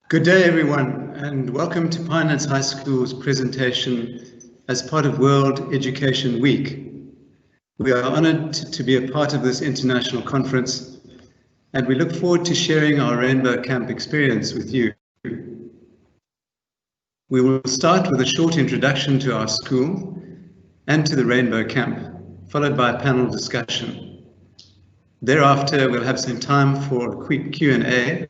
Good day, everyone, and welcome to Pinelands High School's presentation as part of World Education Week. We are honoured to be a part of this international conference, and we look forward to sharing our Rainbow Camp experience with you. We will start with a short introduction to our school and to the Rainbow Camp, followed by a panel discussion. Thereafter, we'll have some time for a quick Q&A.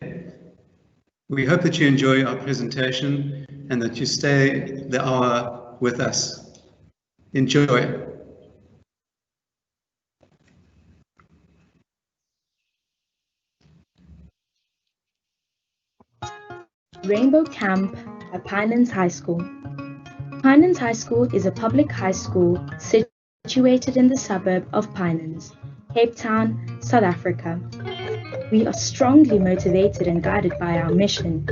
We hope that you enjoy our presentation and that you stay the hour with us. Enjoy. Rainbow Camp at Pinelands High School. Pinelands High School is a public high school situated in the suburb of Pinelands, Cape Town, South Africa. We are strongly motivated and guided by our mission.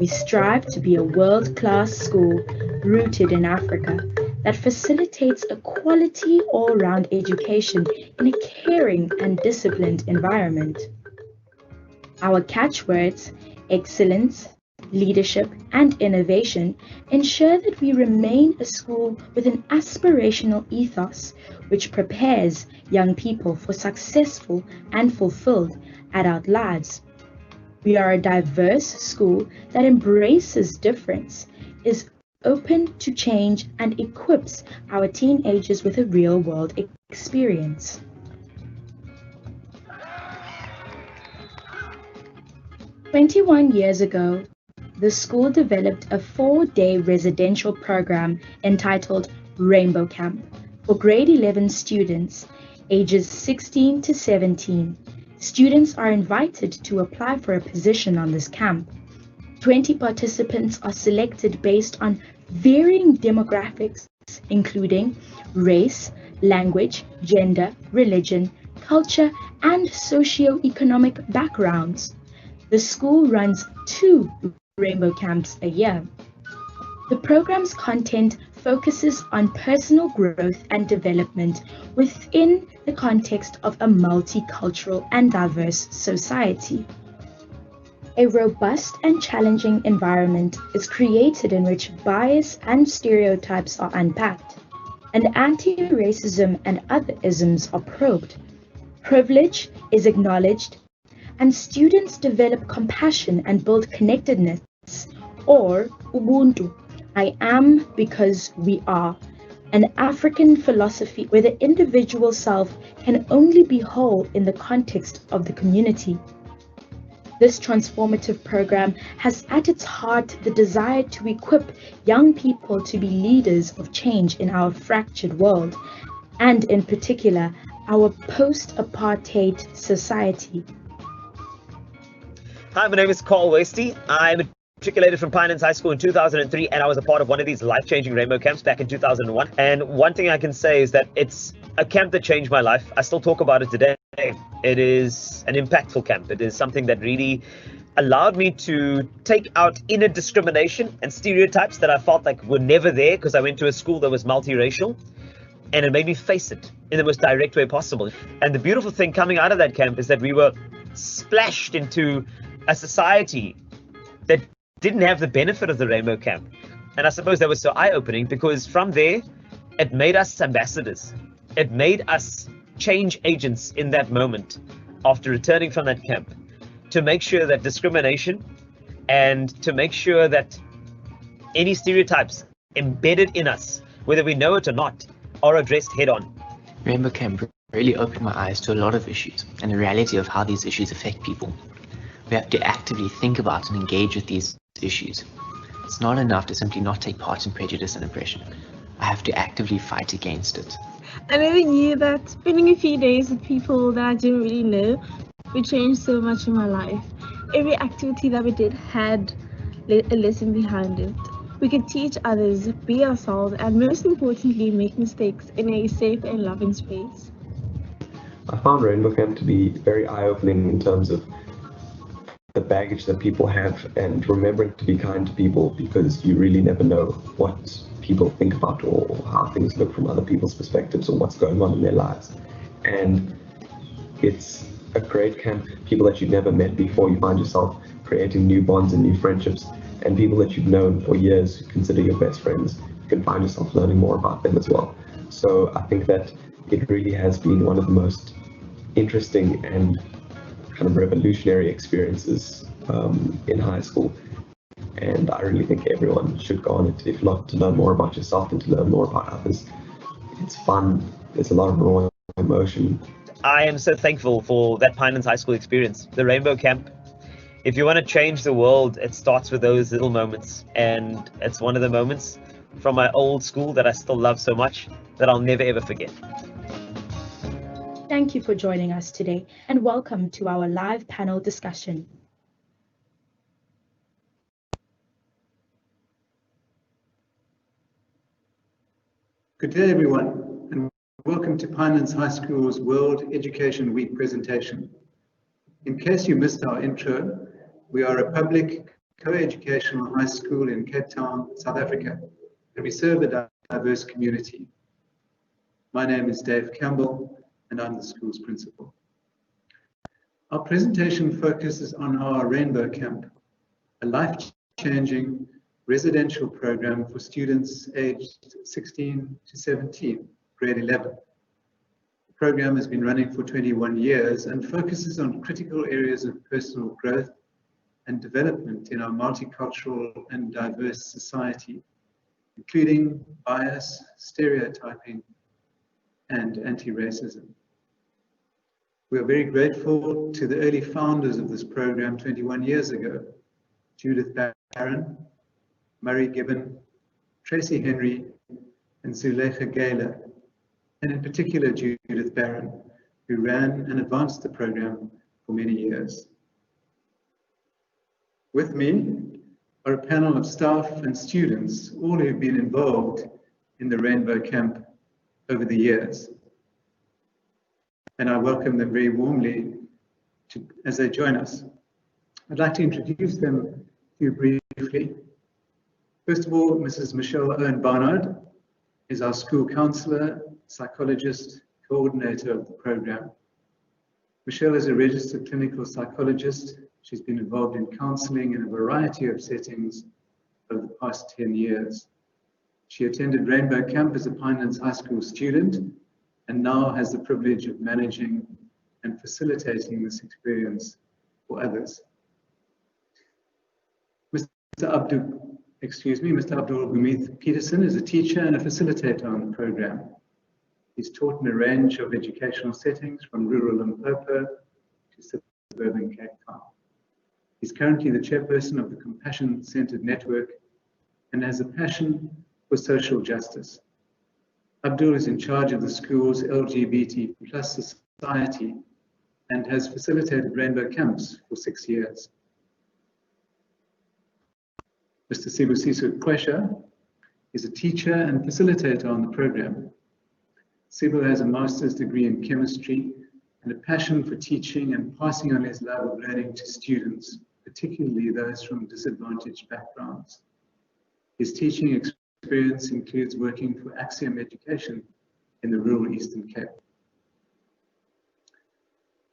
We strive to be a world-class school rooted in Africa that facilitates a quality all-round education in a caring and disciplined environment. Our catchwords, excellence, leadership, and innovation ensure that we remain a school with an aspirational ethos which prepares young people for successful and fulfilled adult lives. We are a diverse school that embraces difference, is open to change, and equips our teenagers with a real-world experience. "21 years ago, the school developed a 4-day residential program entitled Rainbow Camp for grade 11 students ages 16 to 17. Students are invited to apply for a position on this camp. 20 participants are selected based on varying demographics, including race, language, gender, religion, culture, and socio-economic backgrounds. The school runs 2 Rainbow Camps a year. The program's content focuses on personal growth and development within the context of a multicultural and diverse society. A robust and challenging environment is created in which bias and stereotypes are unpacked, and anti-racism and other isms are probed. Privilege is acknowledged, and students develop compassion and build connectedness, or Ubuntu, I am because we are, an African philosophy where the individual self can only be whole in the context of the community. This transformative program has at its heart the desire to equip young people to be leaders of change in our fractured world, and in particular, our post-apartheid society. Hi, my name is Westy. I'm matriculated from Pinelands High School in 2003, and I was a part of one of these life-changing Rainbow Camps back in 2001. And one thing I can say is that it's a camp that changed my life. I still talk about it today. It is an impactful camp. It is something that really allowed me to take out inner discrimination and stereotypes that I felt like were never there because I went to a school that was multiracial, and it made me face it in the most direct way possible. And the beautiful thing coming out of that camp is that we were splashed into a society that didn't have the benefit of the Rainbow Camp. And I suppose that was so eye-opening because from there, it made us ambassadors. It made us change agents in that moment after returning from that camp to make sure that discrimination and to make sure that any stereotypes embedded in us, whether we know it or not, are addressed head-on. Rainbow Camp really opened my eyes to a lot of issues and the reality of how these issues affect people. We have to actively think about and engage with these issues. It's not enough to simply not take part in prejudice and oppression. I have to actively fight against it. I never knew that spending a few days with people that I didn't really know would change so much in my life. Every activity that we did had a lesson behind it. We could teach others, be ourselves, and most importantly, make mistakes in a safe and loving space. I found Rainbow Camp to be very eye-opening in terms of the baggage that people have and remembering to be kind to people because you really never know what people think about or how things look from other people's perspectives or what's going on in their lives. And it's a great camp, people that you've never met before, you find yourself creating new bonds and new friendships, and people that you've known for years, who consider your best friends, you can find yourself learning more about them as well. So I think that it really has been one of the most interesting and kind of revolutionary experiences in high school. And I really think everyone should go on it, if not to learn more about yourself and to learn more about others. It's fun. There's a lot of raw emotion. I am so thankful for that Pinelands High School experience, the Rainbow Camp. If you want to change the world, it starts with those little moments. And it's one of the moments from my old school that I still love so much that I'll never ever forget. Thank you for joining us today, and welcome to our live panel discussion. Good day, everyone, and welcome to Pinelands High School's World Education Week presentation. In case you missed our intro, we are a public co-educational high school in Cape Town, South Africa, and we serve a diverse community. My name is Dave Campbell, and I'm the school's principal. Our presentation focuses on our Rainbow Camp, a life-changing residential program for students aged 16 to 17, grade 11. The program has been running for 21 years and focuses on critical areas of personal growth and development in our multicultural and diverse society, including bias, stereotyping, and anti-racism. We are very grateful to the early founders of this program 21 years ago, Judith Barron, Murray Gibbon, Tracy Henry, and Zuleika Gayler, and in particular Judith Barron, who ran and advanced the program for many years. With me are a panel of staff and students, all who have been involved in the Rainbow Camp over the years. And I welcome them very warmly as they join us. I'd like to introduce them to you briefly. First of all, Mrs. Michelle Owen Barnard is our school counselor, psychologist, coordinator of the program. Michelle is a registered clinical psychologist. She's been involved in counseling in a variety of settings over the past 10 years. She attended Rainbow Camp as a Pinelands High School student and now has the privilege of managing and facilitating this experience for others. Mr. Abdul Gumith Peterson is a teacher and a facilitator on the program. He's taught in a range of educational settings from rural Limpopo to suburban Cape Town. He's currently the chairperson of the Compassion Centered Network and has a passion for social justice. Abdul is in charge of the school's LGBT+ society and has facilitated Rainbow Camps for 6 years. Mr. Sibusiso Kwesha is a teacher and facilitator on the program. Sibu has a master's degree in chemistry and a passion for teaching and passing on his love of learning to students, particularly those from disadvantaged backgrounds. His teaching experience includes working for Axiom Education in the rural Eastern Cape.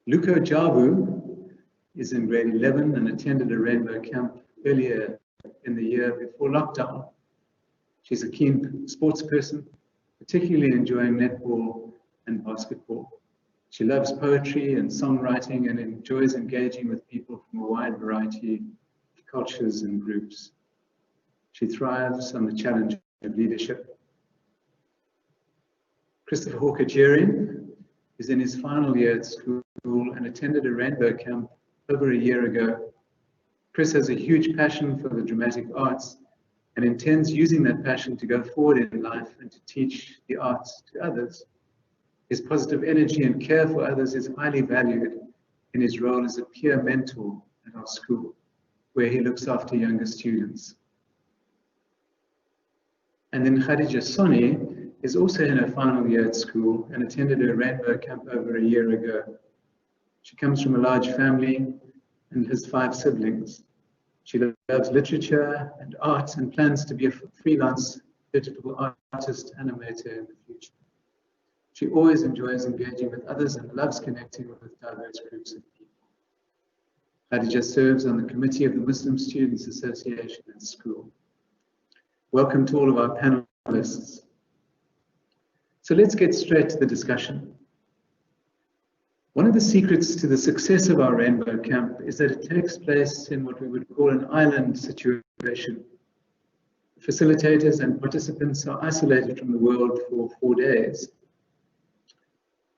Luko Jabu is in grade 11 and attended a Rainbow Camp earlier in the year before lockdown. She's a keen sports person, particularly enjoying netball and basketball. She loves poetry and songwriting and enjoys engaging with people from a wide variety of cultures and groups. She thrives on the challenge of leadership. Christopher Hawker-Jeering is in his final year at school and attended a Rainbow Camp over a year ago. Chris has a huge passion for the dramatic arts and intends using that passion to go forward in life and to teach the arts to others. His positive energy and care for others is highly valued in his role as a peer mentor at our school, where he looks after younger students. And then Khadija Soni is also in her final year at school and attended a Rainbow Camp over a year ago. She comes from a large family and has 5 siblings. She loves literature and art and plans to be a freelance digital artist animator in the future. She always enjoys engaging with others and loves connecting with diverse groups of people. Khadija serves on the committee of the Muslim Students Association at school. Welcome to all of our panelists. So let's get straight to the discussion. One of the secrets to the success of our Rainbow Camp is that it takes place in what we would call an island situation. Facilitators and participants are isolated from the world for 4 days.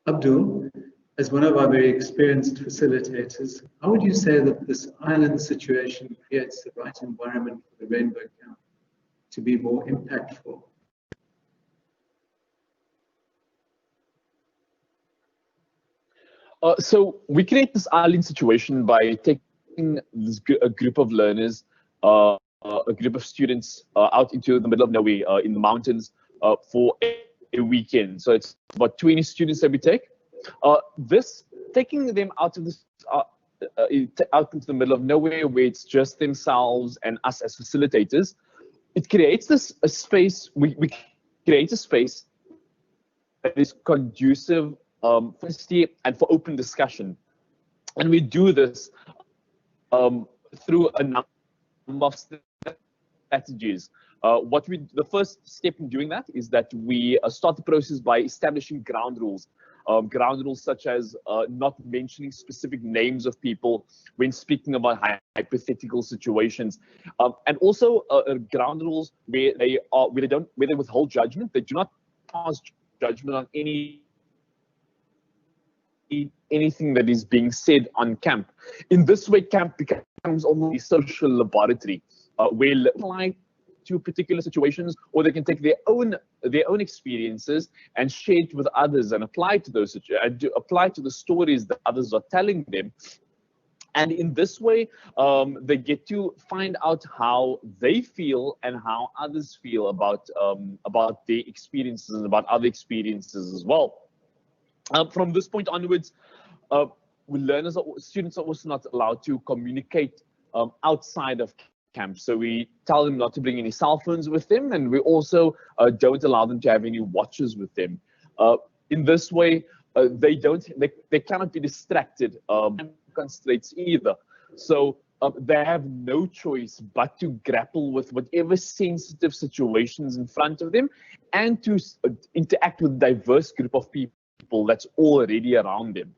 Abdul, as one of our very experienced facilitators, how would you say that this island situation creates the right environment for the Rainbow Camp to be more impactful? So we create this island situation by taking a group of learners, a group of students out into the middle of nowhere in the mountains for a weekend. So it's about 20 students that we take. Taking them out of this, out into the middle of nowhere where it's just themselves and us as facilitators, it creates a space. We create a space that is conducive for honesty and for open discussion, and we do this through a number of strategies. The first step in doing that is that we start the process by establishing ground rules. Ground rules such as not mentioning specific names of people when speaking about hypothetical situations, and also ground rules where they withhold judgment. They do not pass judgment on anything that is being said on camp. In this way, camp becomes almost a social laboratory where they apply to particular situations, or they can take their own experiences and share it with others and apply to those apply to the stories that others are telling them. And in this way, they get to find out how they feel and how others feel about their experiences and about other experiences as well. From this point onwards, students are also not allowed to communicate outside of camp. So we tell them not to bring any cell phones with them, and we also don't allow them to have any watches with them. In this way, they cannot be distracted constraints either. So they have no choice but to grapple with whatever sensitive situations in front of them, and to interact with a diverse group of people that's already around them.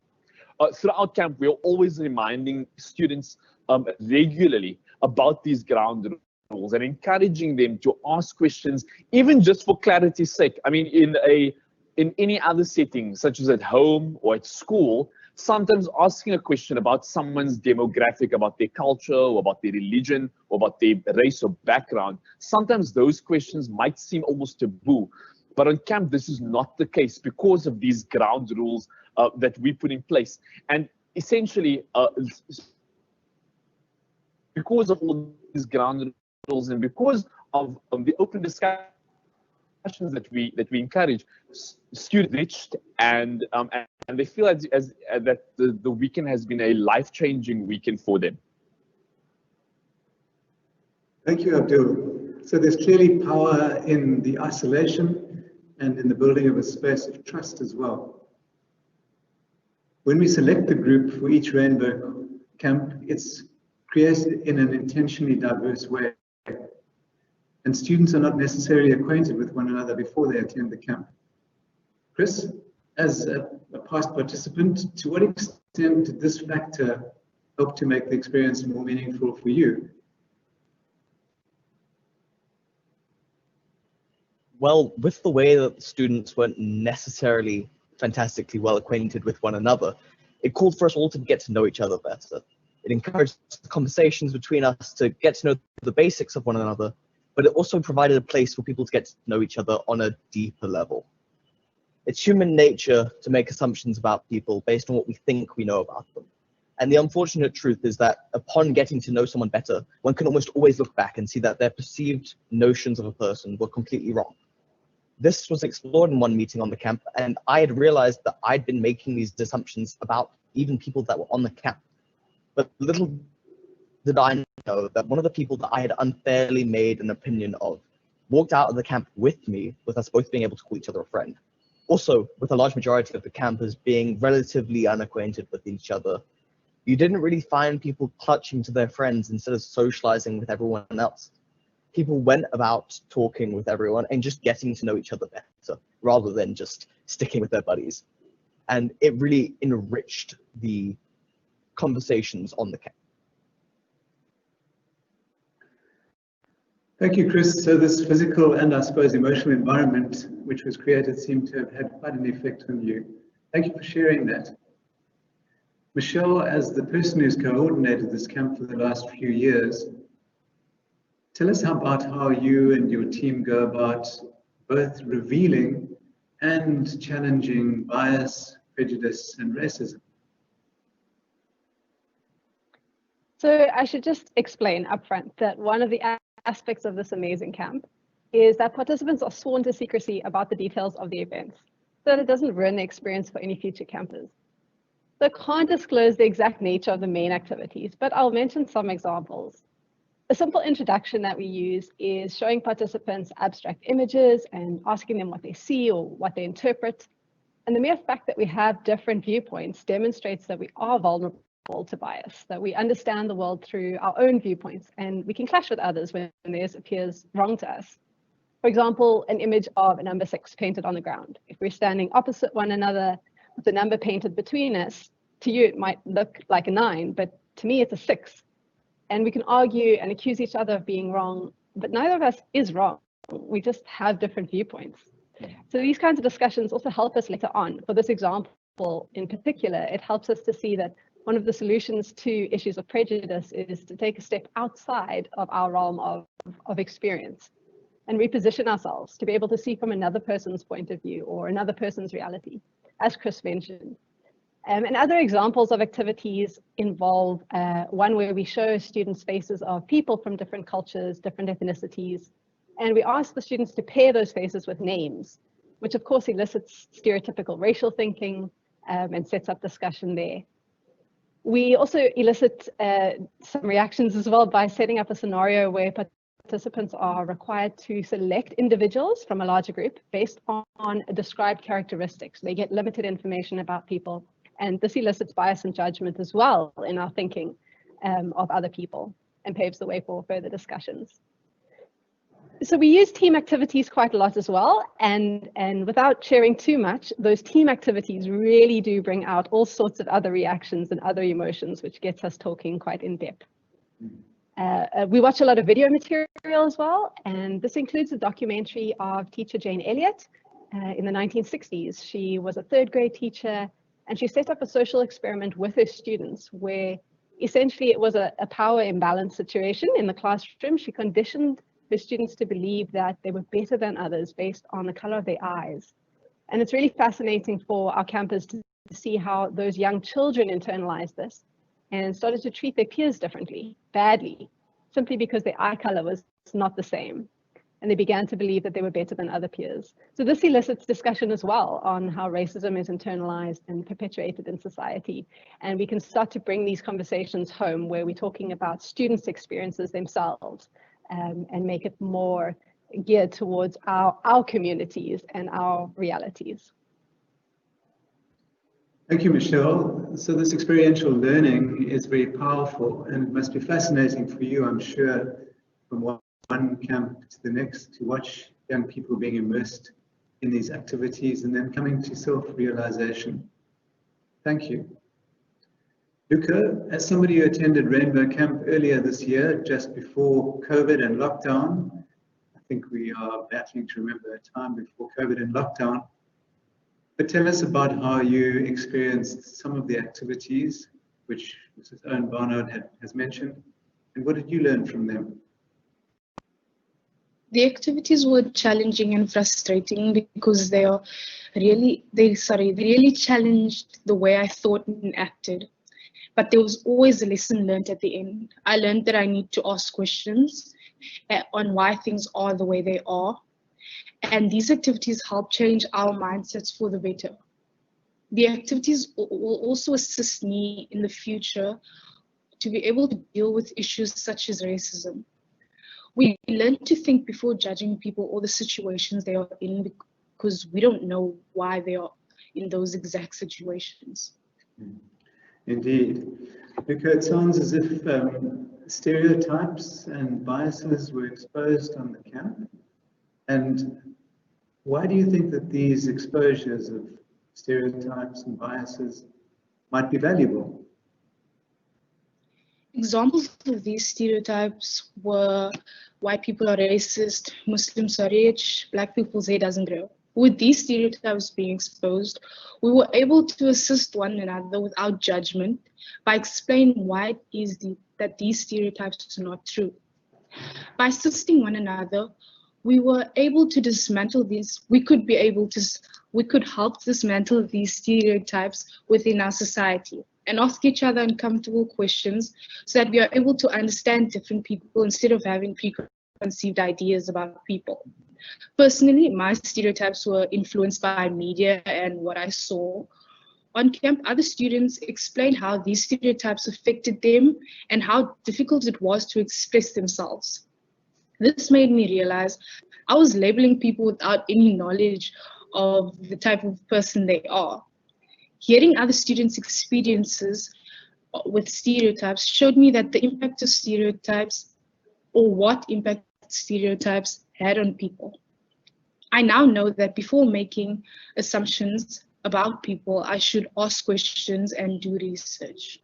Throughout camp, we're always reminding students regularly about these ground rules and encouraging them to ask questions, even just for clarity's sake. I mean, in any other setting, such as at home or at school, sometimes asking a question about someone's demographic, about their culture, or about their religion, or about their race or background, sometimes those questions might seem almost taboo. But on camp, this is not the case because of these ground rules that we put in place. And essentially, because of all these ground rules and because of the open discussions that we encourage, students reached and they feel that the weekend has been a life-changing weekend for them. Thank you, Abdul. So there's clearly power in the isolation and in the building of a space of trust as well. When we select the group for each Rainbow Camp, it's created in an intentionally diverse way. And students are not necessarily acquainted with one another before they attend the camp. Chris, as a past participant, to what extent did this factor help to make the experience more meaningful for you? Well, with the way that the students weren't necessarily fantastically well acquainted with one another, it called for us all to get to know each other better. It encouraged conversations between us to get to know the basics of one another, but it also provided a place for people to get to know each other on a deeper level. It's human nature to make assumptions about people based on what we think we know about them. And the unfortunate truth is that upon getting to know someone better, one can almost always look back and see that their perceived notions of a person were completely wrong. This was explored in one meeting on the camp, and I had realized that I'd been making these assumptions about even people that were on the camp. But little did I know that one of the people that I had unfairly made an opinion of walked out of the camp with me, with us both being able to call each other a friend. Also, with a large majority of the campers being relatively unacquainted with each other, you didn't really find people clutching to their friends instead of socializing with everyone else. People went about talking with everyone and just getting to know each other better, rather than just sticking with their buddies. And it really enriched the conversations on the camp. Thank you, Chris. So this physical and I suppose emotional environment which was created seemed to have had quite an effect on you. Thank you for sharing that. Michelle, as the person who's coordinated this camp for the last few years, tell us about how you and your team go about both revealing and challenging bias, prejudice, and racism. So I should just explain upfront that one of the aspects of this amazing camp is that participants are sworn to secrecy about the details of the events, so that it doesn't ruin the experience for any future campers. So I can't disclose the exact nature of the main activities, but I'll mention some examples. A simple introduction that we use is showing participants abstract images and asking them what they see or what they interpret. And the mere fact that we have different viewpoints demonstrates that we are vulnerable to bias, that we understand the world through our own viewpoints, and we can clash with others when theirs appears wrong to us. For example, an image of a number 6 painted on the ground. If we're standing opposite one another with the number painted between us, to you it might look like a 9, but to me it's a 6. And we can argue and accuse each other of being wrong, but neither of us is wrong. We just have different viewpoints. So these kinds of discussions also help us later on. For this example in particular, it helps us to see that one of the solutions to issues of prejudice is to take a step outside of our realm of experience and reposition ourselves to be able to see from another person's point of view or another person's reality, as Chris mentioned. And other examples of activities involve one where we show students faces of people from different cultures, different ethnicities, and we ask the students to pair those faces with names, which of course elicits stereotypical racial thinking and sets up discussion there. We also elicit some reactions as well by setting up a scenario where participants are required to select individuals from a larger group based on described characteristics. They get limited information about people, and this elicits bias and judgment as well in our thinking of other people and paves the way for further discussions. So we use team activities quite a lot as well, and without sharing too much, those team activities really do bring out all sorts of other reactions and other emotions, which gets us talking quite in depth. We watch a lot of video material as well, and this includes a documentary of teacher Jane Elliott in the 1960s. She was a 3rd grade teacher, and she set up a social experiment with her students where essentially it was a power imbalance situation in the classroom. She conditioned her students to believe that they were better than others based on the color of their eyes. And it's really fascinating for our campus to see how those young children internalized this and started to treat their peers differently, badly, simply because their eye color was not the same. And they began to believe that they were better than other peers. So this elicits discussion as well on how racism is internalized and perpetuated in society. And we can start to bring these conversations home where we're talking about students' experiences themselves, and make it more geared towards our communities and our realities. Thank you, Michelle. So this experiential learning is very powerful, and it must be fascinating for you, I'm sure, from one camp to the next, to watch young people being immersed in these activities and then coming to self-realization. Thank you. Luca, as somebody who attended Rainbow Camp earlier this year, just before COVID and lockdown, I think we are battling to remember a time before COVID and lockdown, but tell us about how you experienced some of the activities which Mrs. Owen Barnard has mentioned, and what did you learn from them? The activities were challenging and frustrating because they really challenged the way I thought and acted. But there was always a lesson learned at the end. I learned that I need to ask questions on why things are the way they are. And these activities help change our mindsets for the better. The activities will also assist me in the future to be able to deal with issues such as racism. We learn to think before judging people or the situations they are in, because we don't know why they are in those exact situations. Indeed. Luca, it sounds as if stereotypes and biases were exposed on the camp. And why do you think that these exposures of stereotypes and biases might be valuable? Examples of these stereotypes were white people are racist, Muslims are rich, black people's hair doesn't grow. With these stereotypes being exposed, we were able to assist one another without judgment by explaining why it is that these stereotypes are not true. By assisting one another, we were able to dismantle these, we could help dismantle these stereotypes within our society and ask each other uncomfortable questions so that we are able to understand different people instead of having preconceived ideas about people. Personally, my stereotypes were influenced by media and what I saw. On camp, other students explained how these stereotypes affected them and how difficult it was to express themselves. This made me realize I was labeling people without any knowledge of the type of person they are. Hearing other students' experiences with stereotypes showed me that the impact of stereotypes, or what impact stereotypes had on people. I now know that before making assumptions about people, I should ask questions and do research.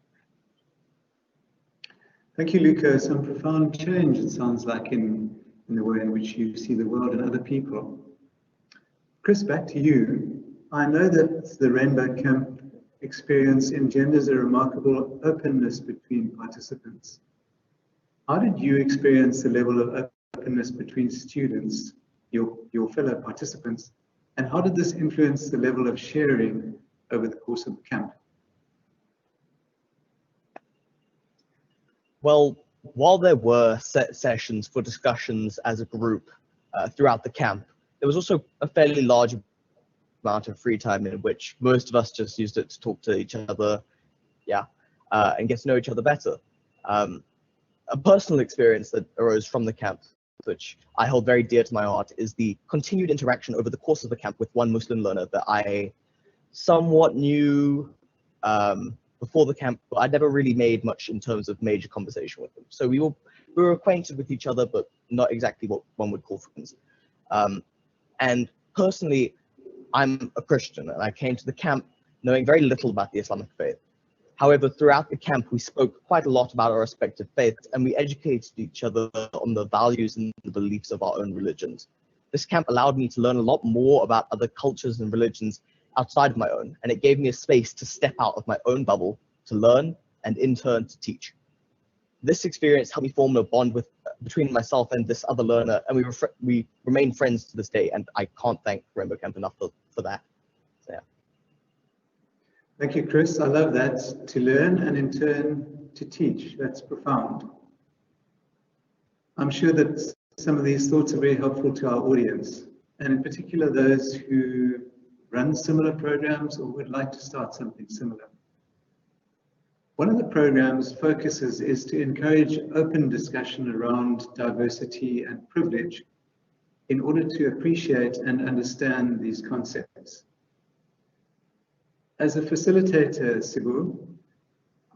Thank you, Luca. Some profound change, it sounds like, in the way in which you see the world and other people. Chris, back to you. I know that the Rainbow Camp experience engenders a remarkable openness between participants. How did you experience the level of openness between students, your fellow participants, and how did this influence the level of sharing over the course of the camp? Well, while there were set sessions for discussions as a group throughout the camp, there was also a fairly large amount of free time in which most of us just used it to talk to each other, and get to know each other better. A personal experience that arose from the camp, which I hold very dear to my heart, is the continued interaction over the course of the camp with one Muslim learner that I somewhat knew before the camp, but I never really made much in terms of major conversation with them. So we were acquainted with each other, but not exactly what one would call friends. And personally, I'm a Christian, and I came to the camp knowing very little about the Islamic faith. However, throughout the camp, we spoke quite a lot about our respective faiths, and we educated each other on the values and the beliefs of our own religions. This camp allowed me to learn a lot more about other cultures and religions outside of my own, and it gave me a space to step out of my own bubble, to learn, and in turn to teach. This experience helped me form a bond between myself and this other learner, and we remain friends to this day, and I can't thank Rainbow Camp enough for that. So, yeah. Thank you, Chris. I love that. To learn and in turn to teach. That's profound. I'm sure that some of these thoughts are very helpful to our audience, and in particular those who run similar programs or would like to start something similar. One of the program's focuses is to encourage open discussion around diversity and privilege in order to appreciate and understand these concepts. As a facilitator, Sibu,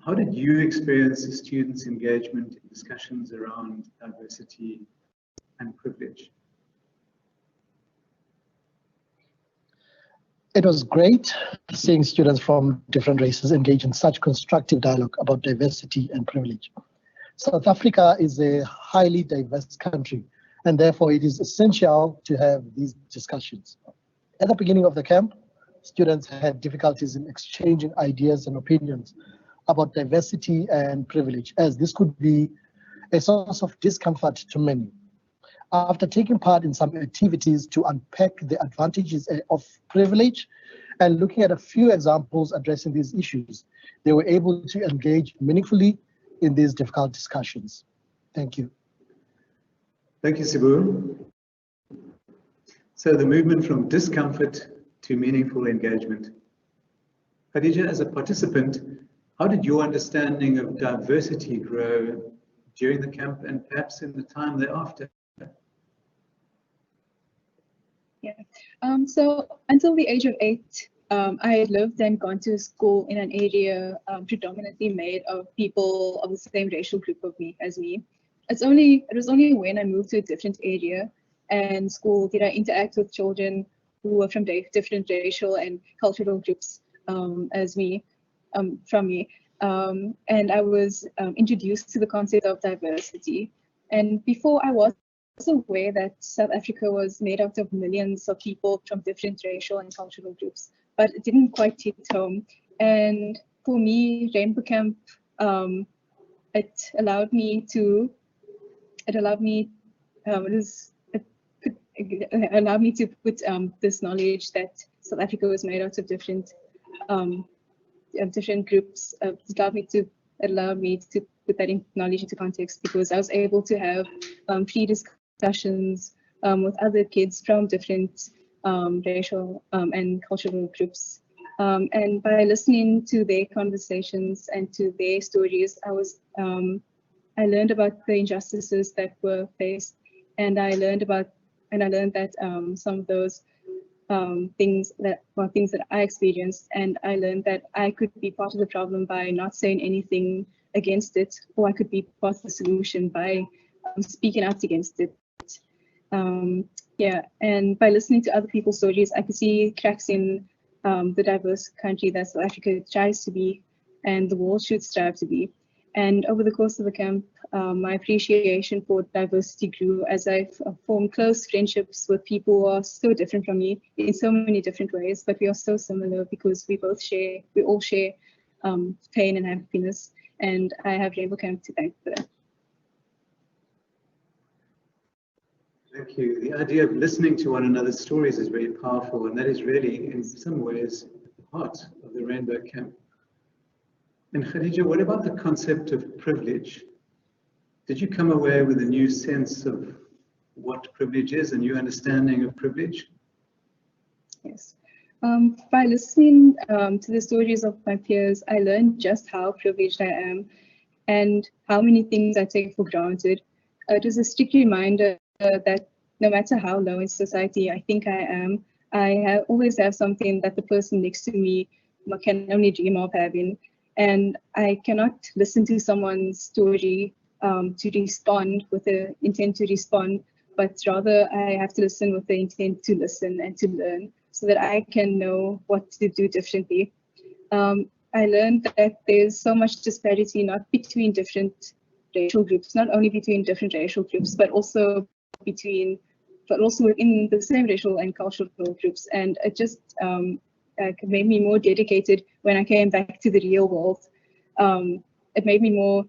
how did you experience the students' engagement in discussions around diversity and privilege? It was great seeing students from different races engage in such constructive dialogue about diversity and privilege. South Africa is a highly diverse country, and therefore it is essential to have these discussions. At the beginning of the camp, students had difficulties in exchanging ideas and opinions about diversity and privilege, as this could be a source of discomfort to many. After taking part in some activities to unpack the advantages of privilege and looking at a few examples addressing these issues, they were able to engage meaningfully in these difficult discussions. Thank you. Thank you, Sibu. So the movement from discomfort to meaningful engagement. Khadija, as a participant, how did your understanding of diversity grow during the camp and perhaps in the time thereafter? So until the age of 8, I had lived and gone to school in an area predominantly made of people of the same racial group as me. It was only when I moved to a different area and school did I interact with children who were from different racial and cultural groups as me, from me. And I was introduced to the concept of diversity. And before I was aware that South Africa was made out of millions of people from different racial and cultural groups, but it didn't quite hit home. And for me, Rainbow Camp, it allowed me to put this knowledge that South Africa was made out of different groups. It allowed me to put that knowledge into context, because I was able to have free discussions with other kids from different racial and cultural groups. And by listening to their conversations and to their stories, I learned about the injustices that were faced, and I learned that some of those things that I experienced, and I learned that I could be part of the problem by not saying anything against it, or I could be part of the solution by speaking out against it. And by listening to other people's stories, I could see cracks in the diverse country that South Africa tries to be, and the world should strive to be. And over the course of the camp, my appreciation for diversity grew as I formed close friendships with people who are so different from me in so many different ways, but we are so similar because we all share pain and happiness. And I have Rainbow Camp to thank for that. Thank you. The idea of listening to one another's stories is very powerful, and that is really, in some ways, the heart of the Rainbow Camp. And Khadija, what about the concept of privilege? Did you come away with a new sense of what privilege is, a new understanding of privilege? Yes. By listening to the stories of my peers, I learned just how privileged I am and how many things I take for granted. It was a strict reminder that no matter how low in society I think I am, I always have something that the person next to me can only dream of having. And I cannot listen to someone's story to respond with the intent to respond, but rather I have to listen with the intent to listen and to learn so that I can know what to do differently. I learned that there's so much disparity, not between different racial groups, not only between different racial groups, but also within the same racial and cultural groups. And it just made me more dedicated when I came back to the real world. It made me more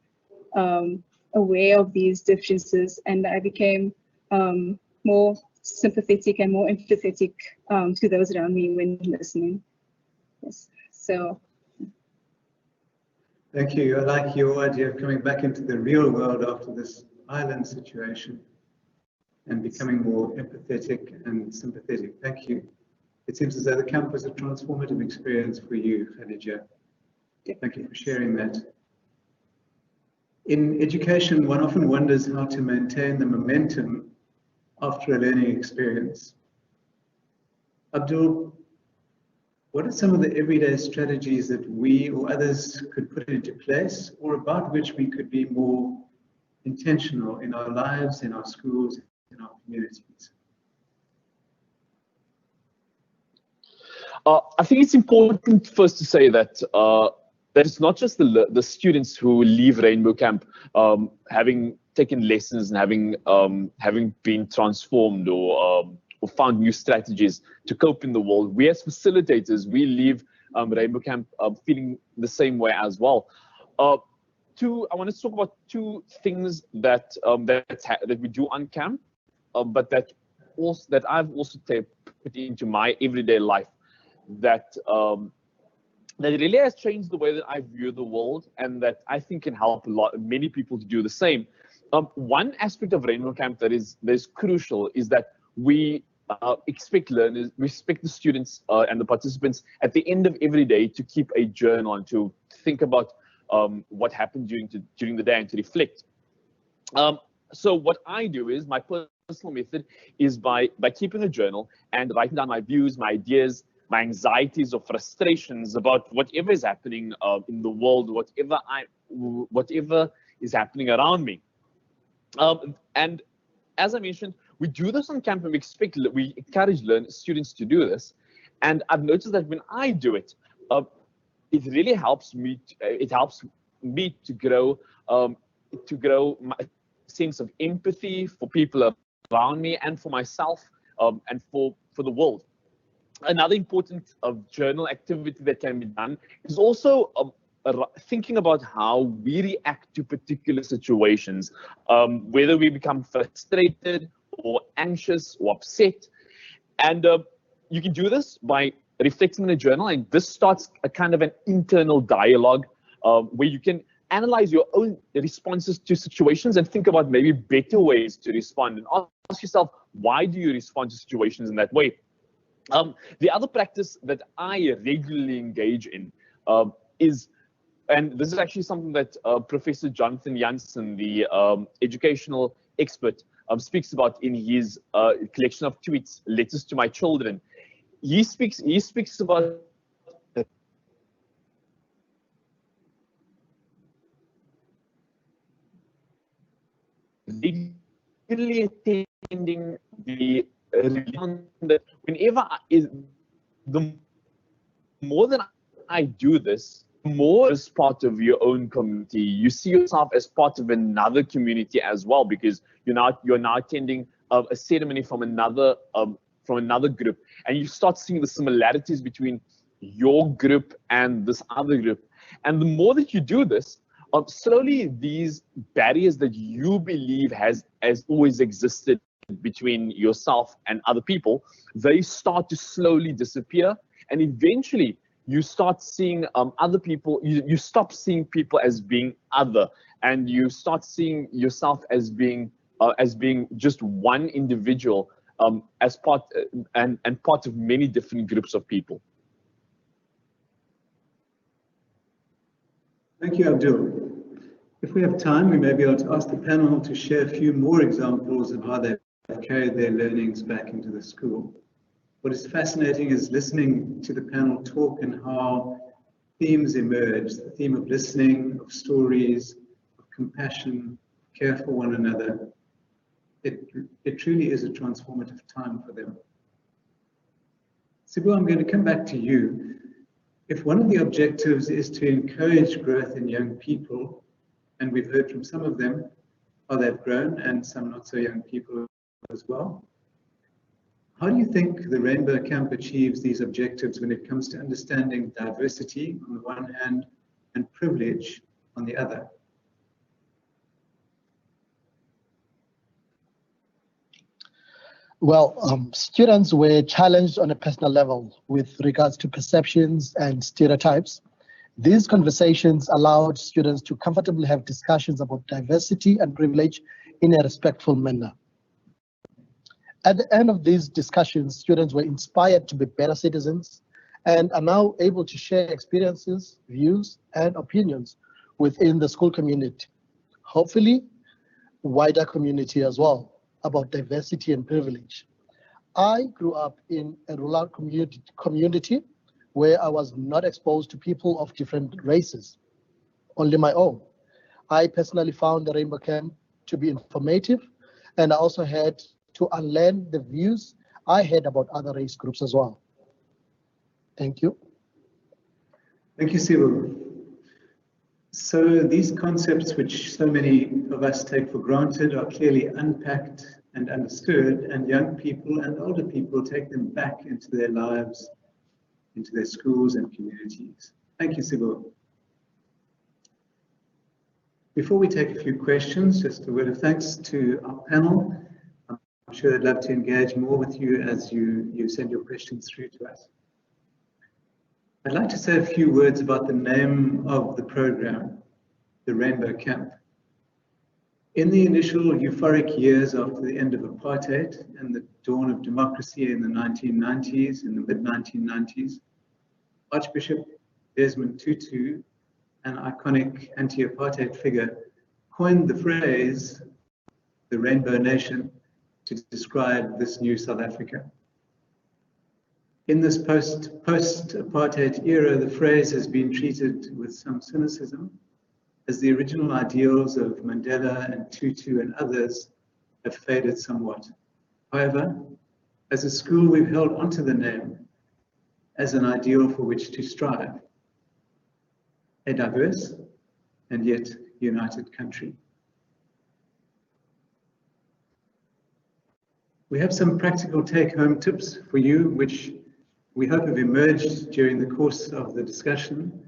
aware of these differences, and I became more sympathetic and more empathetic to those around me when listening. Yes. So. Thank you. I like your idea of coming back into the real world after this island situation and becoming more empathetic and sympathetic. Thank you. It seems as though the camp was a transformative experience for you, Khadija. Thank you for sharing that. In education, one often wonders how to maintain the momentum after a learning experience. Abdul, what are some of the everyday strategies that we or others could put into place, or about which we could be more intentional in our lives, in our schools, in our communities? I think it's important first to say that that it's not just the students who leave Rainbow Camp having taken lessons and having been transformed or found new strategies to cope in the world. We as facilitators, we leave Rainbow Camp feeling the same way as well. I want to talk about two things that we do on camp, but that I've also put into my everyday life. That really has changed the way that I view the world, and that I think can help many people to do the same. One aspect of Rainbow Camp that is crucial is that we expect learners, we expect the students and the participants at the end of every day to keep a journal and to think about what happened during the day and to reflect. So what I do is, my personal method is by keeping a journal and writing down my views, my ideas, my anxieties or frustrations about whatever is happening in the world, whatever is happening around me. And as I mentioned, we do this on campus. We encourage students to do this, and I've noticed that when I do it, it really helps me. It helps me to grow my sense of empathy for people around me and for myself, and for the world. Another important journal activity that can be done is also thinking about how we react to particular situations, whether we become frustrated or anxious or upset. And you can do this by reflecting in a journal, and this starts a kind of an internal dialogue where you can analyze your own responses to situations and think about maybe better ways to respond, and ask yourself, why do you respond to situations in that way? The other practice that I regularly engage in is, and this is actually something that Professor Jonathan Jansen, the educational expert, speaks about in his collection of tweets, Letters to My Children. He speaks about regularly attending the that whenever the more that I do this, the more as part of your own community, you see yourself as part of another community as well, because you're now attending a ceremony from another group, and you start seeing the similarities between your group and this other group. And the more that you do this, slowly these barriers that you believe has always existed between yourself and other people, they start to slowly disappear, and eventually you start seeing other people. You stop seeing people as being other, and you start seeing yourself as being just one individual, as part and part of many different groups of people. Thank you, Abdul. If we have time, we may be able to ask the panel to share a few more examples of how they've carried their learnings back into the school. What is fascinating is listening to the panel talk and how themes emerge, the theme of listening, of stories, of compassion, care for one another. It truly is a transformative time for them. Sibu, I'm going to come back to you. If one of the objectives is to encourage growth in young people, and we've heard from some of them how they've grown, and some not so young people as well, how do you think the Rainbow Camp achieves these objectives when it comes to understanding diversity on the one hand and privilege on the other? Well, students were challenged on a personal level with regards to perceptions and stereotypes. These conversations allowed students to comfortably have discussions about diversity and privilege in a respectful manner. At the end of these discussions, students were inspired to be better citizens and are now able to share experiences, views, and opinions within the school community. Hopefully, wider community as well, about diversity and privilege. I grew up in a rural community where I was not exposed to people of different races, only my own. I personally found the Rainbow Camp to be informative, and I also had to unlearn the views I had about other race groups as well. Thank you. Thank you, Sibu. So these concepts, which so many of us take for granted, are clearly unpacked and understood, and young people and older people take them back into their lives, into their schools and communities. Thank you, Sibu. Before we take a few questions, just a word of thanks to our panel. I'm sure they'd love to engage more with you as you send your questions through to us. I'd like to say a few words about the name of the program, the Rainbow Camp. In the initial euphoric years after the end of apartheid and the dawn of democracy in the 1990s, in the mid-1990s, Archbishop Desmond Tutu, an iconic anti-apartheid figure, coined the phrase, the Rainbow Nation, to describe this new South Africa. In this post-apartheid era, the phrase has been treated with some cynicism, as the original ideals of Mandela and Tutu and others have faded somewhat. However, as a school, we've held onto the name as an ideal for which to strive. A diverse and yet united country. We have some practical take-home tips for you, which we hope have emerged during the course of the discussion,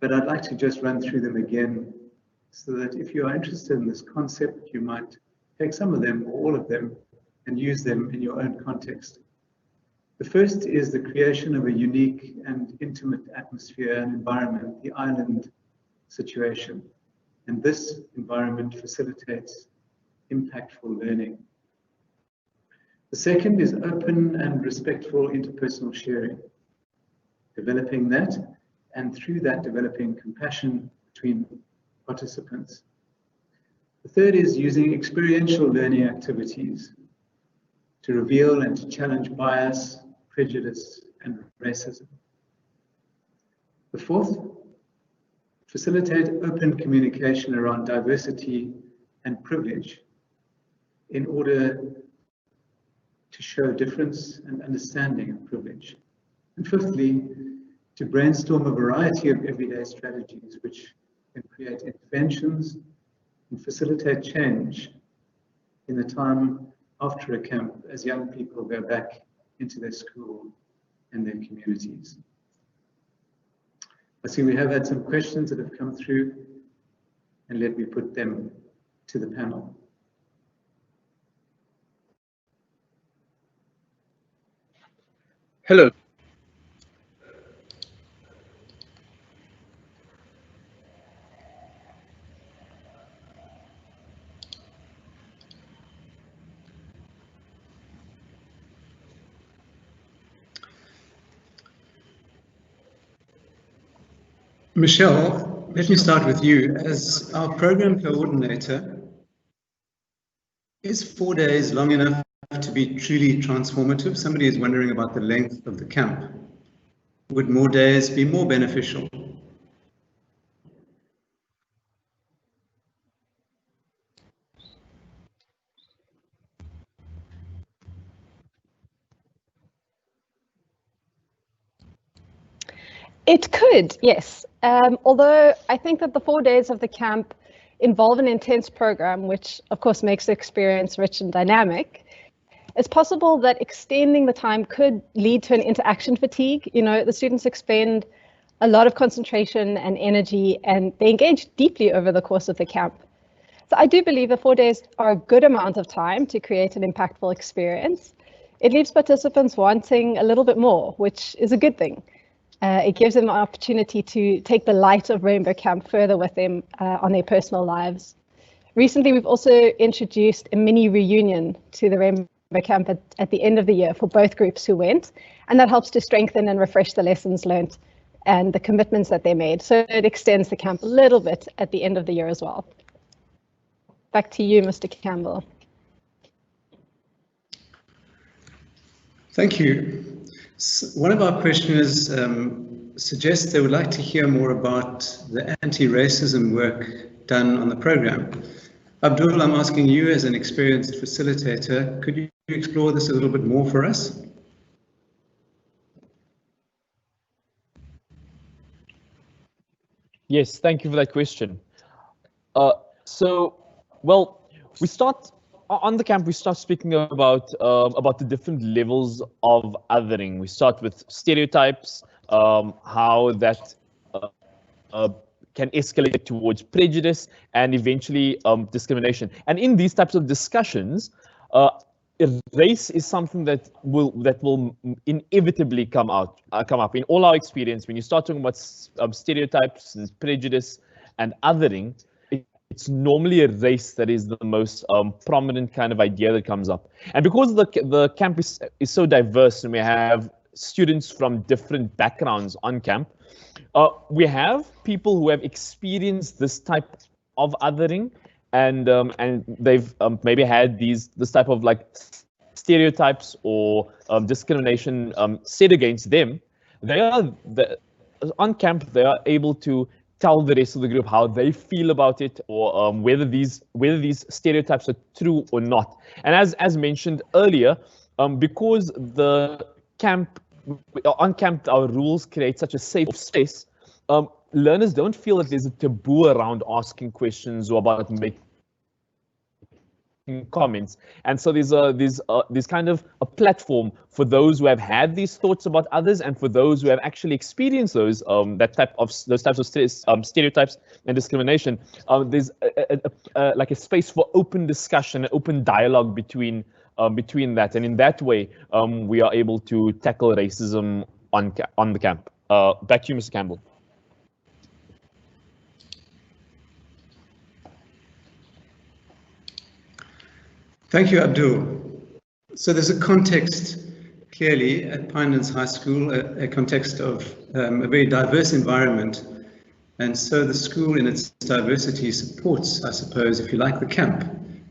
but I'd like to just run through them again so that if you are interested in this concept, you might take some of them or all of them and use them in your own context. The first is the creation of a unique and intimate atmosphere and environment, the island situation. And this environment facilitates impactful learning. The second is open and respectful interpersonal sharing, developing that, and through that developing compassion between participants. The third is using experiential learning activities to reveal and to challenge bias, prejudice, and racism. The fourth, facilitate open communication around diversity and privilege in order to show difference and understanding of privilege. And fifthly, to brainstorm a variety of everyday strategies which can create interventions and facilitate change in the time after a camp as young people go back into their school and their communities. I see we have had some questions that have come through, and let me put them to the panel. Hello. Michelle, let me start with you. As our program coordinator, is 4 days long enough to be truly transformative? Somebody is wondering about the length of the camp. Would more days be more beneficial? It could, yes. Although I think that the 4 days of the camp involve an intense program, which of course makes the experience rich and dynamic, it's possible that extending the time could lead to an interaction fatigue. You know, the students expend a lot of concentration and energy, and they engage deeply over the course of the camp. So I do believe that 4 days are a good amount of time to create an impactful experience. It leaves participants wanting a little bit more, which is a good thing. It gives them an opportunity to take the light of Rainbow Camp further with them on their personal lives. Recently, we've also introduced a mini reunion to the Rainbow Camp at the end of the year for both groups who went, and that helps to strengthen and refresh the lessons learned and the commitments that they made. So it extends the camp a little bit at the end of the year as well. Back to you, Mr. Campbell. Thank you. One of our questioners suggests they would like to hear more about the anti-racism work done on the program. Abdul, I'm asking you as an experienced facilitator, could you explore this a little bit more for us? Yes, thank you for that question. Well, we start on the camp. We start speaking about the different levels of othering. We start with stereotypes, how that can escalate towards prejudice and eventually discrimination. And in these types of discussions, race is something that will inevitably come up. In all our experience, when you start talking about stereotypes and prejudice and othering, it's normally a race that is the most prominent kind of idea that comes up. And because the camp is so diverse and we have students from different backgrounds on camp, we have people who have experienced this type of othering and they've maybe had this type of like stereotypes or discrimination said against them, on camp they are able to tell the rest of the group how they feel about it, or whether these stereotypes are true or not. And as mentioned earlier, because the on camp our rules create such a safe space, learners don't feel that there's a taboo around asking questions or about making comments. And so there's kind of a platform for those who have had these thoughts about others, and for those who have actually experienced those those types of stereotypes and discrimination. There's like a space for open discussion, open dialogue between that, and in that way we are able to tackle racism on the camp. Back to you, Mr. Campbell. Thank you, Abdul. So there's a context, clearly, at Pinelands High School, a context of a very diverse environment. And so the school in its diversity supports, I suppose, if you like, the camp,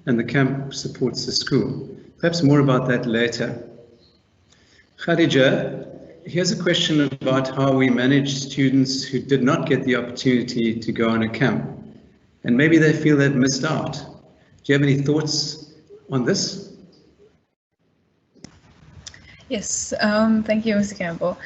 and the camp supports the school. Perhaps more about that later. Khadija, here's a question about how we manage students who did not get the opportunity to go on a camp, and maybe they feel they've missed out. Do you have any thoughts on this? Yes, thank you, Mr. Campbell.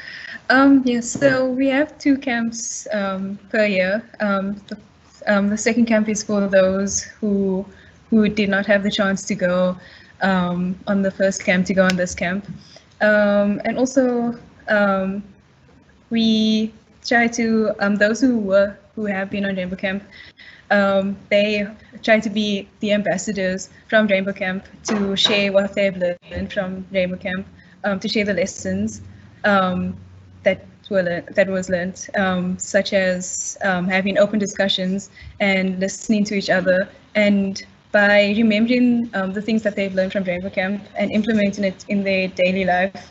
Yes, so we have 2 camps per year. The second camp is for those who did not have the chance to go on the first camp to go on this camp. And also we try to, those who have been on Rainbow Camp, they try to be the ambassadors from Rainbow Camp to share what they've learned from Rainbow Camp, to share the lessons that was learned, such as having open discussions and listening to each other, and by remembering the things that they've learned from Rainbow Camp and implementing it in their daily life,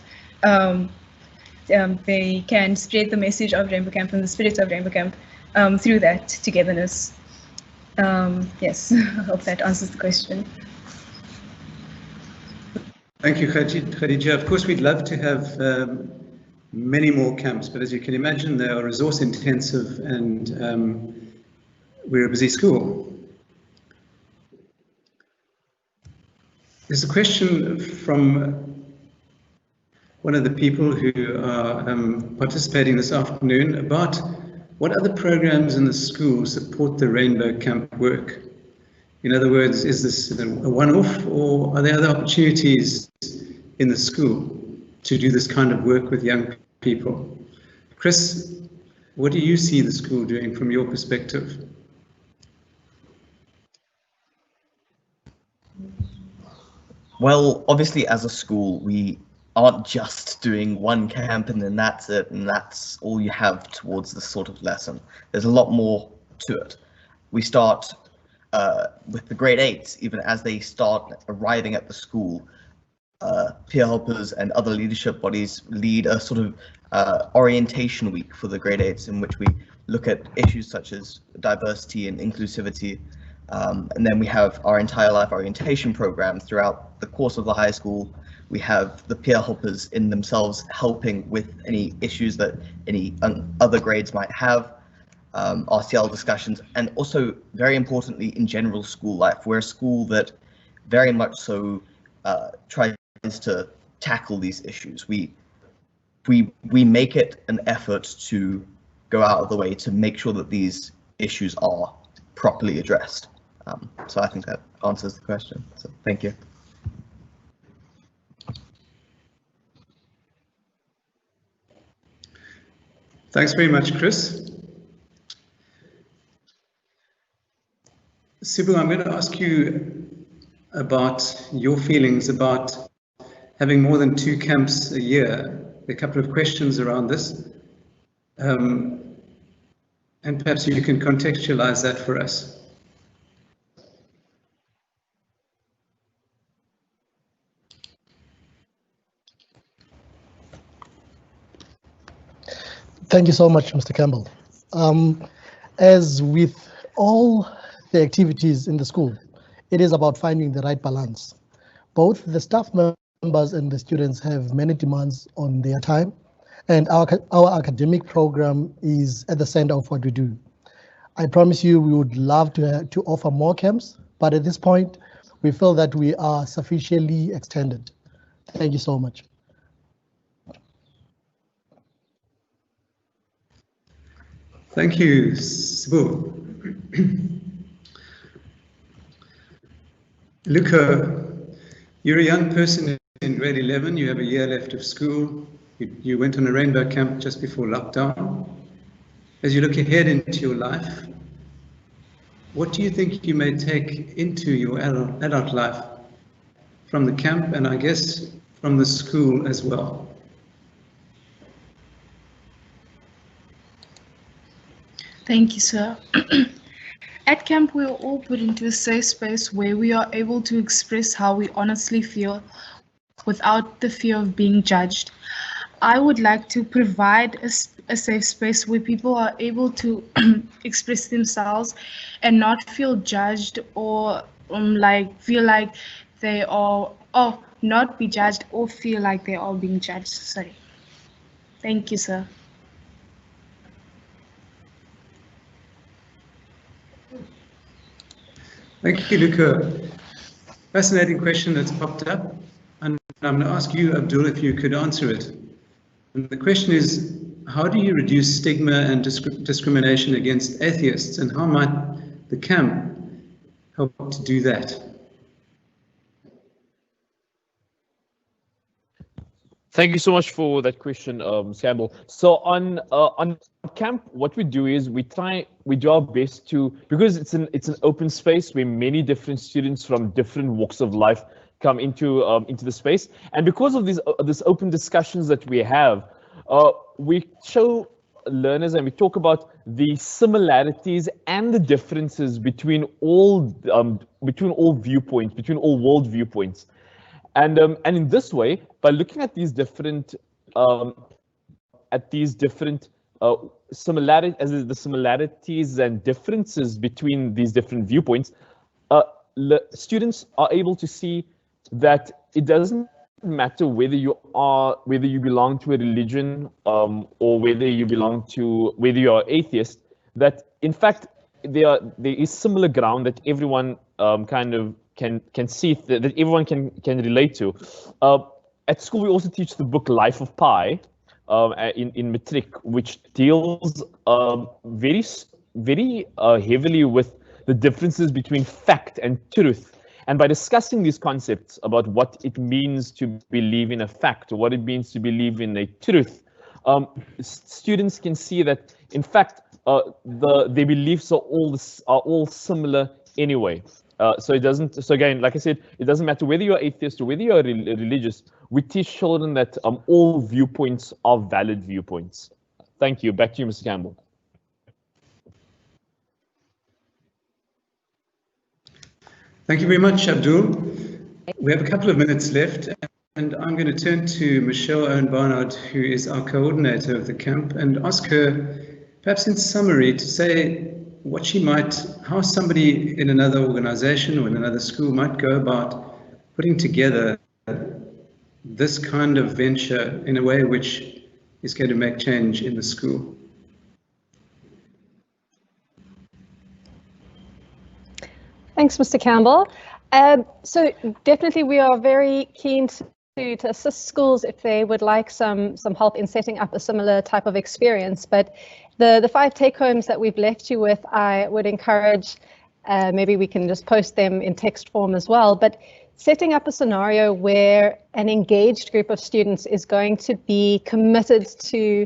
they can spread the message of Rainbow Camp and the spirit of Rainbow Camp through that togetherness. Yes, I hope that answers the question. Thank you, Khadija. Of course, we'd love to have many more camps, but as you can imagine, they are resource intensive, and we're a busy school. There's a question from one of the people who are participating this afternoon about what other programs in the school support the Rainbow Camp work. In other words, is this a one-off, or are there other opportunities in the school to do this kind of work with young people? Chris, what do you see the school doing from your perspective? Well, obviously, as a school, we aren't just doing one camp and then that's it, and that's all you have towards this sort of lesson. There's a lot more to it. We start with the grade 8s, even as they start arriving at the school. Peer helpers and other leadership bodies lead a sort of orientation week for the grade 8s, in which we look at issues such as diversity and inclusivity. And then we have our entire life orientation program throughout the course of the high school. We have the peer helpers in themselves helping with any issues that any other grades might have, RCL discussions, and also very importantly in general school life. We're a school that very much so tries to tackle these issues. We make it an effort to go out of the way to make sure that these issues are properly addressed. So I think that answers the question. So thank you. Thanks very much, Chris. Sibu, I'm going to ask you about your feelings about having more than 2 camps a year. There are a couple of questions around this. And perhaps you can contextualize that for us. Thank you so much, Mr. Campbell. As with all the activities in the school. It is about finding the right balance. Both the staff members and the students have many demands on their time, and our academic program is at the center of what we do. I promise you we would love to offer more camps, but at this point, we feel that we are sufficiently extended. Thank you so much. Thank you, Sibu. Luca, you're a young person in grade 11. You have a year left of school. You went on a rainbow camp just before lockdown. As you look ahead into your life, what do you think you may take into your adult life from the camp, and I guess from the school as well? Thank you, sir. At camp, we are all put into a safe space where we are able to express how we honestly feel without the fear of being judged. I would like to provide a safe space where people are able to express themselves and not feel judged or feel like they are, not be judged or feel like they are being judged. Sorry. Thank you, sir. Thank you, Luca. Fascinating question that's popped up, and I'm going to ask you, Abdul, if you could answer it. And the question is, how do you reduce stigma and discrimination against atheists, and how might the camp help to do that? Thank you so much for that question, Campbell. So on camp, what we do is we do our best to, because it's an open space where many different students from different walks of life come into the space, and because of this open discussions that we have, we show learners and we talk about the similarities and the differences between all viewpoints, between all world viewpoints. And in this way, by looking at these different similarities and differences between these different viewpoints, students are able to see that it doesn't matter whether you belong to a religion or whether you are atheist. That in fact there is similar ground that everyone kind of can see, that everyone can relate to. At school, we also teach the book Life of Pi in Matric, which deals very heavily with the differences between fact and truth. And by discussing these concepts about what it means to believe in a fact, or what it means to believe in a truth, students can see that in fact their beliefs are all similar anyway. So again, like I said, it doesn't matter whether you're atheist or whether you're religious. We teach children that all viewpoints are valid viewpoints. Thank you. Back to you, Mr. Campbell. Thank you very much, Abdul. We have a couple of minutes left, and I'm going to turn to Michelle Owen-Barnard, who is our coordinator of the camp, and ask her, perhaps in summary, to say how somebody in another organization or in another school might go about putting together this kind of venture in a way which is going to make change in the school. Thanks, Mr. Campbell. So definitely we are very keen to assist schools if they would like some help in setting up a similar type of experience. But the 5 take-homes that we've left you with, I would encourage, maybe we can just post them in text form as well, but setting up a scenario where an engaged group of students is going to be committed to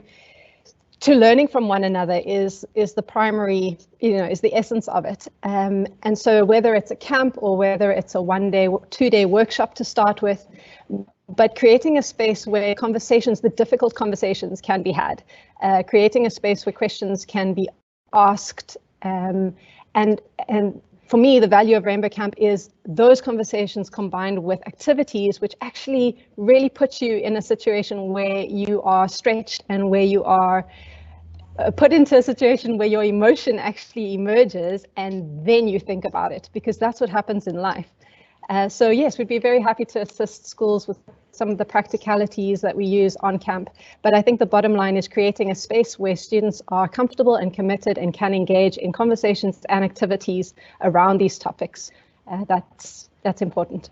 learning from one another is the primary, is the essence of it. And so whether it's a camp or whether it's a 1-day, 2-day workshop to start with, but creating a space where conversations, the difficult conversations, can be had, creating a space where questions can be asked, and for me, the value of Rainbow Camp is those conversations combined with activities which actually really put you in a situation where you are stretched and where you are put into a situation where your emotion actually emerges and then you think about it, because that's what happens in life. So yes, we'd be very happy to assist schools with some of the practicalities that we use on camp. But I think the bottom line is creating a space where students are comfortable and committed and can engage in conversations and activities around these topics. That's important.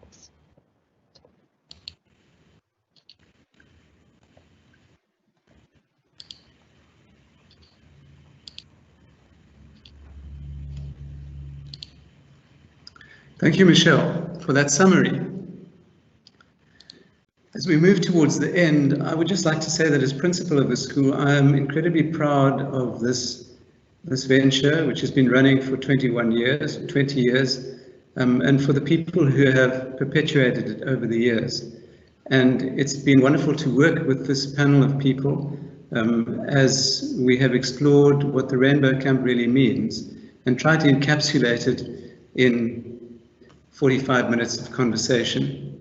Thank you, Michelle, for that summary. As we move towards the end, I would just like to say that as principal of the school, I am incredibly proud of this venture, which has been running for 20 years, and for the people who have perpetuated it over the years. And it's been wonderful to work with this panel of people as we have explored what the Rainbow Camp really means and tried to encapsulate it in 45 minutes of conversation.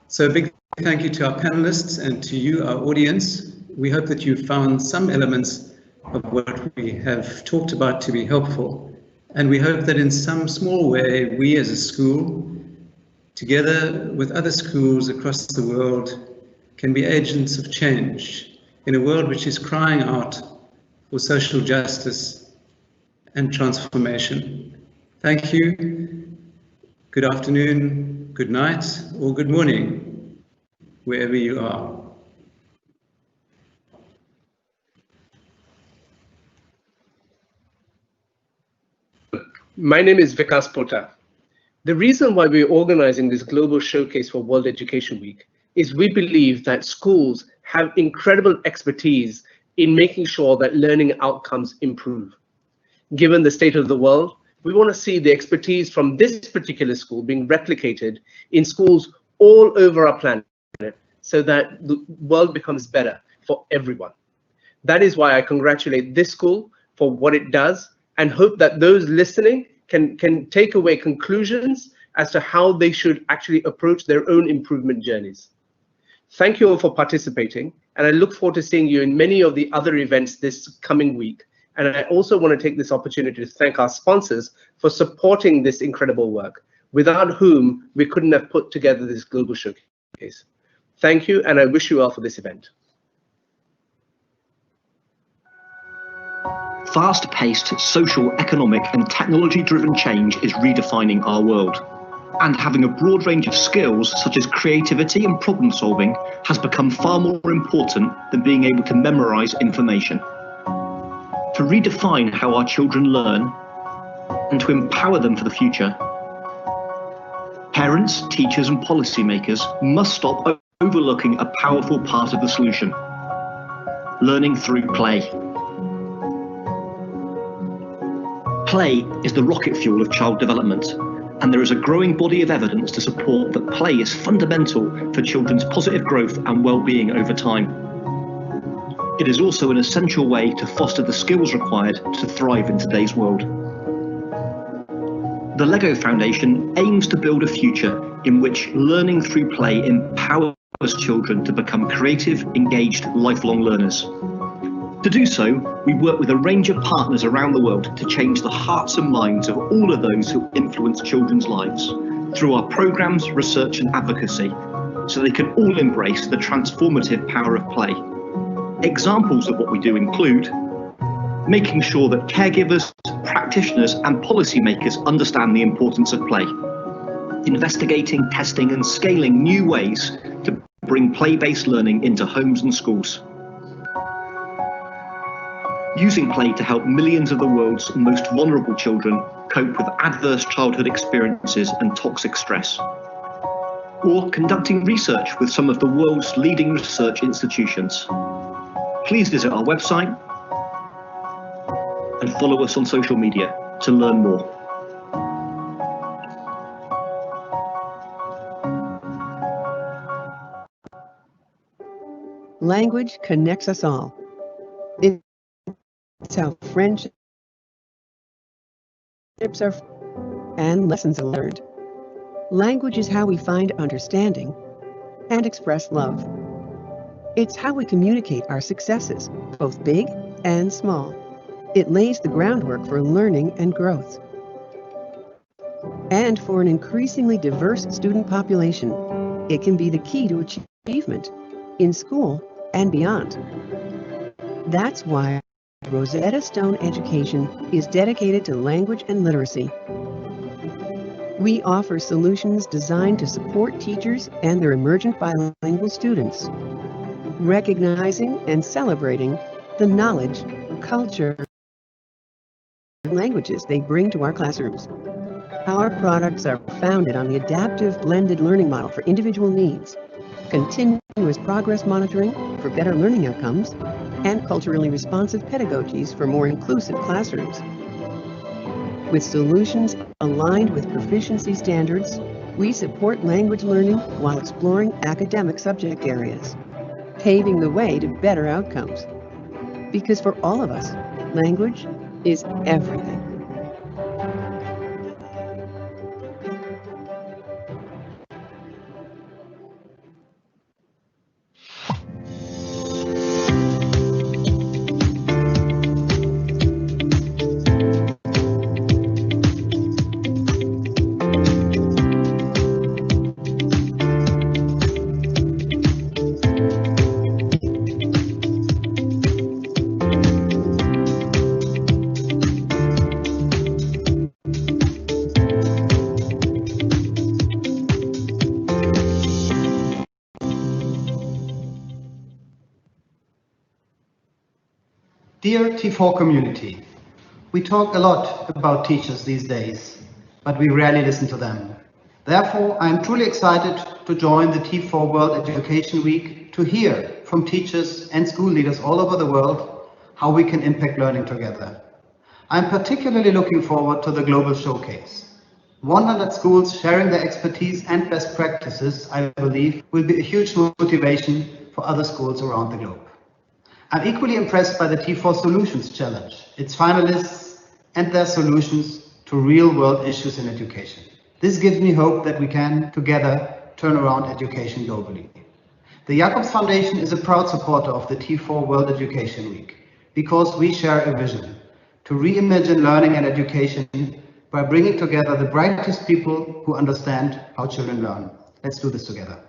So a big thank you to our panelists and to you, our audience. We hope that you found some elements of what we have talked about to be helpful. And we hope that in some small way, we as a school, together with other schools across the world, can be agents of change in a world which is crying out for social justice and transformation. Thank you. Good afternoon, good night, or good morning, wherever you are. My name is Vikas Pota. The reason why we're organizing this global showcase for World Education Week is we believe that schools have incredible expertise in making sure that learning outcomes improve. Given the state of the world, we want to see the expertise from this particular school being replicated in schools all over our planet so that the world becomes better for everyone. That is why I congratulate this school for what it does and hope that those listening can take away conclusions as to how they should actually approach their own improvement journeys. Thank you all for participating, and I look forward to seeing you in many of the other events this coming week. And I also want to take this opportunity to thank our sponsors for supporting this incredible work, without whom we couldn't have put together this global showcase. Thank you, and I wish you well for this event. Fast-paced social, economic, and technology-driven change is redefining our world. And having a broad range of skills, such as creativity and problem-solving, has become far more important than being able to memorize information. To redefine how our children learn and to empower them for the future, parents, teachers, and policymakers must stop overlooking a powerful part of the solution: learning through play. Play is the rocket fuel of child development, and there is a growing body of evidence to support that play is fundamental for children's positive growth and well-being over time. It is also an essential way to foster the skills required to thrive in today's world. The LEGO Foundation aims to build a future in which learning through play empowers children to become creative, engaged, lifelong learners. To do so, we work with a range of partners around the world to change the hearts and minds of all of those who influence children's lives through our programs, research, and advocacy, so they can all embrace the transformative power of play. Examples of what we do include making sure that caregivers, practitioners, and policymakers understand the importance of play, investigating, testing, and scaling new ways to bring play-based learning into homes and schools, using play to help millions of the world's most vulnerable children cope with adverse childhood experiences and toxic stress, or conducting research with some of the world's leading research institutions. Please visit our website and follow us on social media to learn more. Language connects us all. It's how friendships are and lessons are learned. Language is how we find understanding and express love. It's how we communicate our successes, both big and small. It lays the groundwork for learning and growth. And for an increasingly diverse student population, it can be the key to achievement in school and beyond. That's why Rosetta Stone Education is dedicated to language and literacy. We offer solutions designed to support teachers and their emergent bilingual students, recognizing and celebrating the knowledge, culture, and languages they bring to our classrooms. Our products are founded on the adaptive blended learning model for individual needs, continuous progress monitoring for better learning outcomes, and culturally responsive pedagogies for more inclusive classrooms. With solutions aligned with proficiency standards, we support language learning while exploring academic subject areas, paving the way to better outcomes. Because for all of us, language is everything. Dear T4 community, we talk a lot about teachers these days, but we rarely listen to them. Therefore, I am truly excited to join the T4 World Education Week to hear from teachers and school leaders all over the world how we can impact learning together. I am particularly looking forward to the global showcase. 100 schools sharing their expertise and best practices, I believe, will be a huge motivation for other schools around the globe. I'm equally impressed by the T4 Solutions Challenge, its finalists and their solutions to real-world issues in education. This gives me hope that we can, together, turn around education globally. The Jacobs Foundation is a proud supporter of the T4 World Education Week because we share a vision to reimagine learning and education by bringing together the brightest people who understand how children learn. Let's do this together.